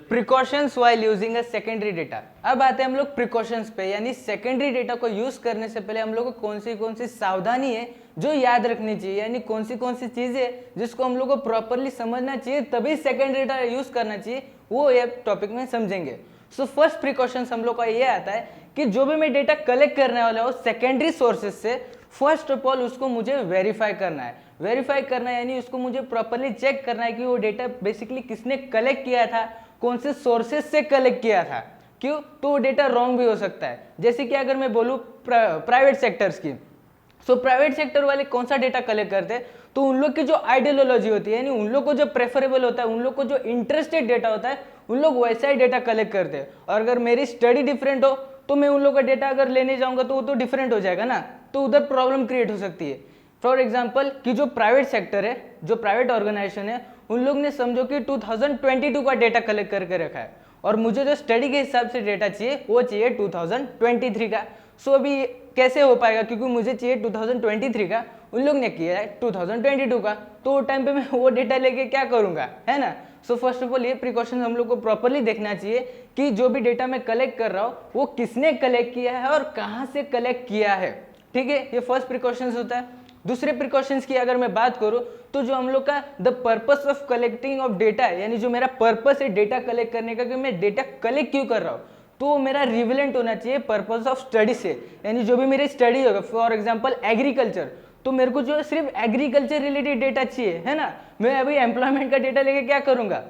Precautions while using a secondary data. अब आते हैं हम लोग प्रिकॉशंस पे, यानी सेकेंडरी डेटा को यूज करने से पहले हम लोग को कौन सी सावधानी है जो याद रखनी चाहिए, यानी कौन सी चीजें जिसको हम लोग को प्रॉपरली समझना चाहिए तभी सेकेंडरी डेटा यूज करना चाहिए, वो ये टॉपिक में समझेंगे। सो फर्स्ट प्रिकॉशंस हम लोग का ये आता है कि जो भी मैं डेटा कलेक्ट करने वाला हूँ सेकेंडरी सोर्सेज से, फर्स्ट ऑफ ऑल उसको मुझे वेरीफाई करना है। वेरीफाई करना है यानी उसको मुझे प्रॉपरली चेक करना है कि वो डेटा बेसिकली किसने कलेक्ट किया था, कौन से सोर्सेज से कलेक्ट किया था। क्यों? तो वो डेटा रॉन्ग भी हो सकता है। जैसे कि अगर मैं बोलूँ प्राइवेट सेक्टर्स की, सो प्राइवेट सेक्टर वाले कौन सा डेटा कलेक्ट करते हैं, तो उन लोग की जो आइडियोलॉजी होती है, यानी उन लोग को जो प्रेफरेबल होता है, उन लोग को जो इंटरेस्टेड डेटा होता है, उन लोग वैसा ही डेटा कलेक्ट करते हैं। और अगर मेरी स्टडी डिफरेंट हो तो मैं उन लोग का डेटा अगर लेने जाऊंगा तो वो तो डिफरेंट हो जाएगा ना, तो उधर प्रॉब्लम क्रिएट हो सकती है। फॉर एग्जाम्पल कि जो प्राइवेट सेक्टर है, जो प्राइवेट ऑर्गेनाइजेशन है, उन लोग ने समझो कि 2022 का डेटा कलेक्ट करके रखा है और मुझे जो स्टडी के हिसाब से डेटा चाहिए वो चाहिए 2023 का। सो अभी कैसे हो पाएगा, क्योंकि मुझे चाहिए 2023 का, उन लोग ने किया है 2022 का, तो वो टाइम पे मैं वो डेटा लेके क्या करूंगा, है ना। सो फर्स्ट ऑफ ऑल ये प्रिकॉशन हम लोग को प्रॉपरली देखना चाहिए कि जो भी डेटा मैं कलेक्ट कर रहा हूँ वो किसने कलेक्ट किया है और कहाँ से कलेक्ट किया है। ठीक है, ये फर्स्ट प्रिकॉशंस होता है। दूसरे प्रिकॉशंस की अगर मैं बात करूं तो जो हम लोग का the purpose of collecting of data है, यानी जो मेरा पर्पस है डेटा कलेक्ट करने का, कि मैं डेटा कलेक्ट क्यों कर रहा हूं, तो मेरा रिविलेंट होना चाहिए पर्पस ऑफ स्टडी से। यानी जो भी मेरी स्टडी होगा, फॉर एग्जांपल एग्रीकल्चर, तो मेरे को जो सिर्फ एग्रीकल्चर रिलेटेड डेटा चाहिए, है ना। मैं अभी एम्प्लॉयमेंट का डेटा लेके क्या करूंगा,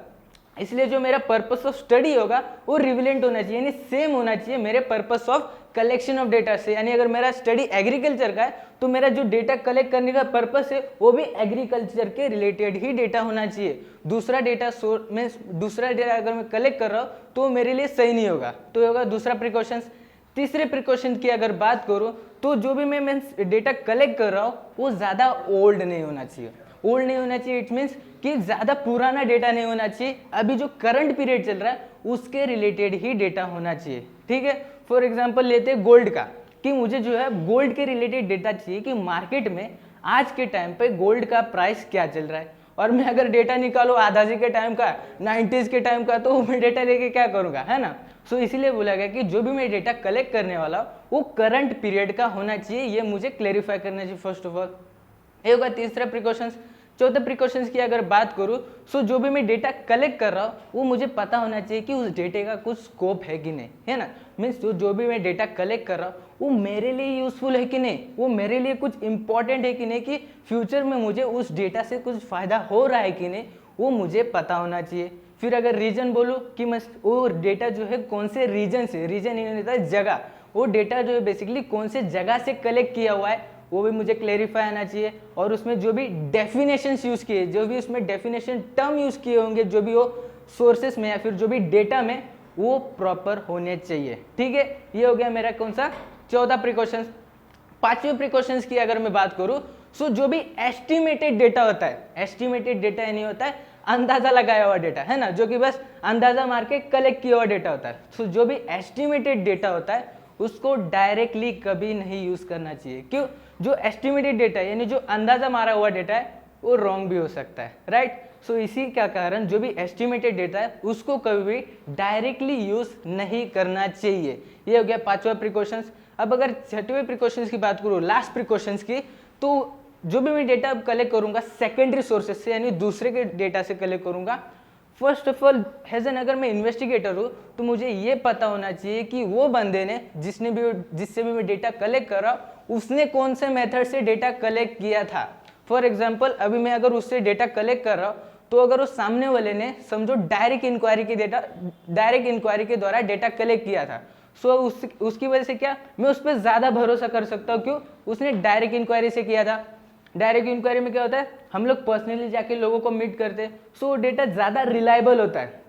इसलिए जो मेरा पर्पस ऑफ स्टडी होगा वो रिविलेंट होना चाहिए, यानी सेम होना चाहिए मेरे purpose of collection of data से। यानी अगर मेरा स्टडी एग्रीकल्चर का है तो मेरा जो डेटा कलेक्ट करने का पर्पस है वो भी एग्रीकल्चर के रिलेटेड ही डेटा होना चाहिए। दूसरा डेटा अगर मैं कलेक्ट कर रहा हूँ तो मेरे लिए सही नहीं होगा, तो होगा दूसरा प्रिकॉशंस। तीसरे प्रिकॉशन की अगर बात करूँ तो जो भी मैं डेटा कलेक्ट कर रहा हूँ वो ज़्यादा ओल्ड नहीं होना चाहिए। ओल्ड नहीं होना चाहिए इट मीन्स कि ज़्यादा पुराना डेटा नहीं होना चाहिए, अभी जो करंट पीरियड चल रहा है उसके रिलेटेड ही डेटा होना चाहिए। ठीक है, फॉर एग्जांपल लेते हैं गोल्ड का, कि मुझे जो है गोल्ड के रिलेटेड डेटा चाहिए कि मार्केट में आज के टाइम पे गोल्ड का प्राइस क्या चल रहा है। और मैं अगर डेटा निकालू आधाजी के टाइम का, 90s के टाइम का, तो मैं डेटा लेके क्या करूँगा, है ना। सो इसीलिए बोला गया कि जो भी मैं डेटा कलेक्ट करने वाला हूँ वो करंट पीरियड का होना चाहिए, ये मुझे क्लेरिफाई करना चाहिए फर्स्ट ऑफ ऑल। ये होगा तीसरा प्रिकॉशंस। चौथे प्रिकॉशंस की अगर बात करूँ, सो जो भी मैं डेटा कलेक्ट कर रहा हूँ वो मुझे पता होना चाहिए कि उस डेटे का कुछ स्कोप है कि नहीं, है ना। मीन्स जो भी मैं डेटा कलेक्ट कर रहा हूँ वो मेरे लिए यूजफुल है कि नहीं, वो मेरे लिए कुछ इंपॉर्टेंट है कि नहीं, कि फ्यूचर में मुझे उस डेटा से कुछ फायदा हो रहा है कि नहीं, वो मुझे पता होना चाहिए। फिर अगर रीजन बोलूँ कि मैं वो डेटा जो है कौन से रीजन से, रीजन ये होता है जगह, वो डेटा जो है बेसिकली कौन से जगह से कलेक्ट किया हुआ है वो भी मुझे क्लेरिफाई आना चाहिए। और उसमें जो भी डेफिनेशंस यूज़ किए, जो भी उसमें डेफिनेशन टर्म यूज़ किए होंगे, जो भी वो सोर्सेस में या फिर जो भी डेटा में, वो प्रॉपर होने चाहिए। ठीक है, ये हो गया मेरा कौन सा 14 प्रिकॉशंस। पांचवें प्रिकॉशंस की अगर मैं बात करूँ, सो जो भी एस्टिमेटेड डेटा होता है, एस्टिमेटेड डेटा नहीं होता है अंदाजा लगाया हुआ डेटा, है ना, जो कि बस अंदाजा मार के कलेक्ट किया हुआ डेटा होता है। सो जो भी एस्टिमेटेड डेटा होता है उसको डायरेक्टली कभी नहीं यूज करना चाहिए। क्यों? जो एस्टिमेटेड डेटा है, यानी जो अंदाजा मारा हुआ डेटा है, वो रॉन्ग भी हो सकता है, राइट। सो इसी का कारण जो भी एस्टिमेटेड डेटा है उसको कभी भी डायरेक्टली यूज नहीं करना चाहिए। ये हो गया पांचवा प्रिकॉशंस। अब अगर छठवें प्रिकॉशंस की बात करूँ, लास्ट प्रिकॉशंस की, तो जो भी मैं डेटा कलेक्ट करूंगा सेकेंडरी सोर्सेस से, यानी दूसरे के डेटा से कलेक्ट करूंगा। First of all as an अगर मैं इन्वेस्टिगेटर हूँ तो मुझे ये पता होना चाहिए कि वो बंदे ने जिससे भी मैं डेटा कलेक्ट कर रहा हूँ उसने कौन से मेथड से डेटा कलेक्ट किया था। फॉर एग्जांपल अभी मैं अगर उससे डेटा कलेक्ट कर रहा हूँ तो अगर उस सामने वाले ने समझो डायरेक्ट इंक्वायरी के द्वारा डेटा कलेक्ट किया था, सो उसकी वजह से क्या मैं उस पर ज़्यादा भरोसा कर सकता हूँ। क्यों? उसने डायरेक्ट इंक्वायरी से किया था। डायरेक्ट इंक्वायरी में क्या होता है, हम लोग पर्सनली जाके लोगों को मीट करते हैं, सो डेटा ज़्यादा रिलायबल होता है,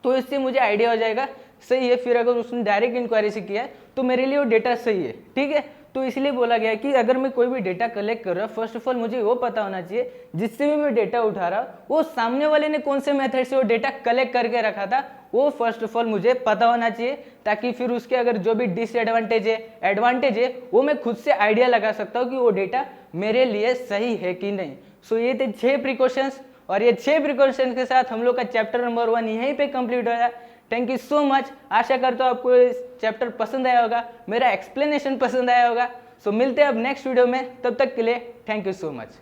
तो इससे मुझे आइडिया हो जाएगा सही है। फिर अगर उसने डायरेक्ट इंक्वायरी से किया है तो मेरे लिए वो डेटा सही है। ठीक है, तो इसलिए बोला गया है कि अगर मैं कोई भी डेटा कलेक्ट कर रहा हूँ, फर्स्ट ऑफ ऑल मुझे वो पता होना चाहिए जिससे भी मैं डेटा उठा रहा हूँ वो सामने वाले ने कौन से मेथड से वो डेटा कलेक्ट करके रखा था, वो फर्स्ट ऑफ ऑल मुझे पता होना चाहिए, ताकि फिर उसके अगर जो भी डिसएडवांटेज है, एडवांटेज है, वो मैं खुद से आइडिया लगा सकता हूँ कि वो डेटा मेरे लिए सही है कि नहीं। सो ये थे 6 प्रिकॉशंस। और ये 6 प्रिकॉशन के साथ हम लोग का चैप्टर नंबर 1 यहीं पे कंप्लीट हो गया। Thank you so much. आशा करता हूँ आपको इस चैप्टर पसंद आया होगा, मेरा एक्सप्लेनेशन पसंद आया होगा। सो मिलते हैं अब नेक्स्ट वीडियो में, तब तक के लिए थैंक यू सो मच।